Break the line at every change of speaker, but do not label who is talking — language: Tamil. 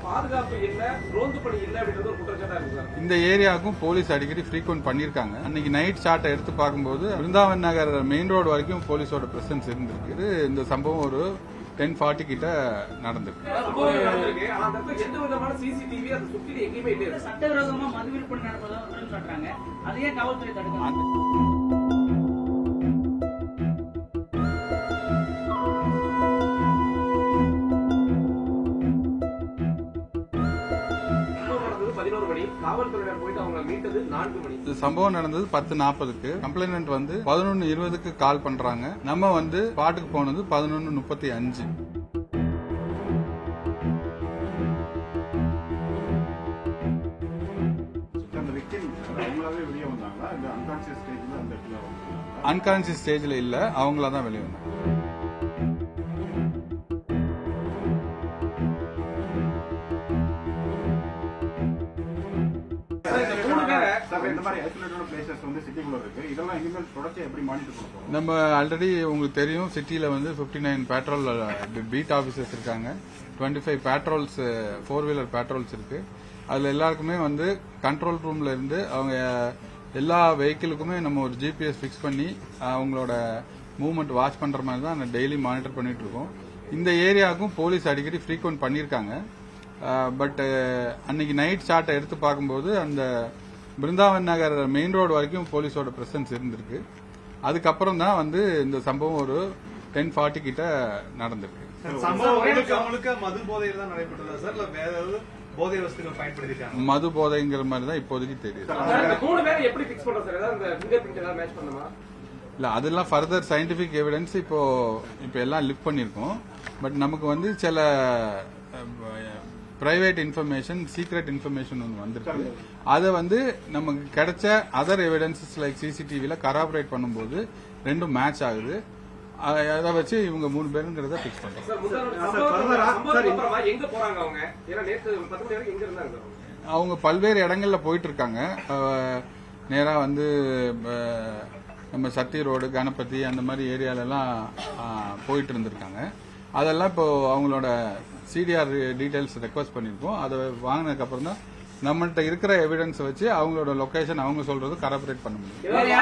பாதுகாப்பு இல்ல, ரோந்து பணி இல்ல அப்படின்றது ஒரு குற்றச்சாட்டா இருக்கு சார்.
இந்த ஏரியாவுக்கும் போலீஸ் அடிக்கடி ஃப்ரீக்வெண்ட் பண்ணிருக்காங்க. அன்னைக்கு நைட் ஷாட்டை எடுத்து பார்க்கும்போது பிருந்தாவன் நகர் மெயின் ரோடு வரைக்கும் போலீஸோட பிரசன்ஸ் இருந்திருக்கு. இந்த சம்பவம் ஒரு 10:40 கிட்ட நடந்திருக்கு.
சட்டவிரோதமா மது விற்பனை நடப்பதாக சொல்றாங்க. அதையே காவல்துறை தடுக்கிறாங்க.
சம்பவம் நடந்தது 10:40. கம்ப்ளைண்ட் வந்து 11:20 கால் பண்றாங்க. நம்ம வந்து பாட்டுக்கு போனது 11:35. அன்கான்சியஸ் ஸ்டேஜ்ல இல்ல, அவங்களா தான் வெளியே வந்தாங்க. நம்ம ஆல்ரெடி உங்களுக்கு தெரியும், சிட்டியில வந்து 59 பேட்ரோல் பீட் ஆபீசர்ஸ் இருக்காங்க, 25 பேட்ரோல்ஸ் 4-வீலர் பேட்ரோல்ஸ் இருக்கு. அதுல எல்லாருக்குமே வந்து கண்ட்ரோல் ரூம்ல இருந்து அவங்க எல்லா வெஹிக்கிளுக்குமே நம்ம ஒரு ஜிபிஎஸ் பிக்ஸ் பண்ணி அவங்களோட மூவ்மெண்ட் வாட்ச் பண்ற மாதிரி தான் டெய்லி மானிட்டர் பண்ணிட்டு இருக்கோம். இந்த ஏரியாவுக்கும் போலீஸ் அடிக்கடி ஃப்ரீக்வெண்ட் பண்ணிருக்காங்க. பட் அன்னைக்கு நைட் ஷாட்டை எடுத்து பார்க்கும்போது அந்த பிருந்தாவன் நகர் மெயின் ரோடு வரைக்கும் போலீஸோட பிரசன்ஸ் இருந்திருக்கு. அதுக்கப்புறம் தான் வந்து இந்த சம்பவம் ஒரு 10:40 கிட்ட நடந்திருக்கு. மது போதைங்கிற மாதிரி தான் இப்போதைக்கு தெரியுது. இல்ல, அதெல்லாம் ஃபர்தர் சயின்டிபிக் எவிடன்ஸ் இப்போ எல்லாம் லிஃப்ட் பண்ணிருக்கோம். பட் நமக்கு வந்து சில பிரைவேட் இன்ஃபர்மேஷன், சீக்ரெட் இன்ஃபர்மேஷன் ஒன்று வந்திருக்கு. அதை வந்து நமக்கு கிடைச்ச அதர் எவிடன்சஸ் லைக் சிசிடிவில கராபரேட் பண்ணும்போது ரெண்டும் மேட்ச் ஆகுது. அதை வச்சு இவங்க 3 பேருங்கிறத பிக்ஸ் பண்றோம். அவங்க பல்வேறு இடங்கள்ல போயிட்டு இருக்காங்க. நேரா வந்து நம்ம சத்தி ரோடு, கணபதி அந்த மாதிரி ஏரியாலெல்லாம் போயிட்டு இருந்திருக்காங்க. அதெல்லாம் இப்போ அவங்களோட சிடிஆர் டீடைல்ஸ் ரெக்வஸ்ட் பண்ணிருக்கோம். அதை வாங்கினதுக்கு அப்புறம் தான் நம்மள்ட்ட இருக்கிற எவிடன்ஸ் வச்சு அவங்களோட லொகேஷன் அவங்க சொல்றது கராபரேட் பண்ண முடியும்.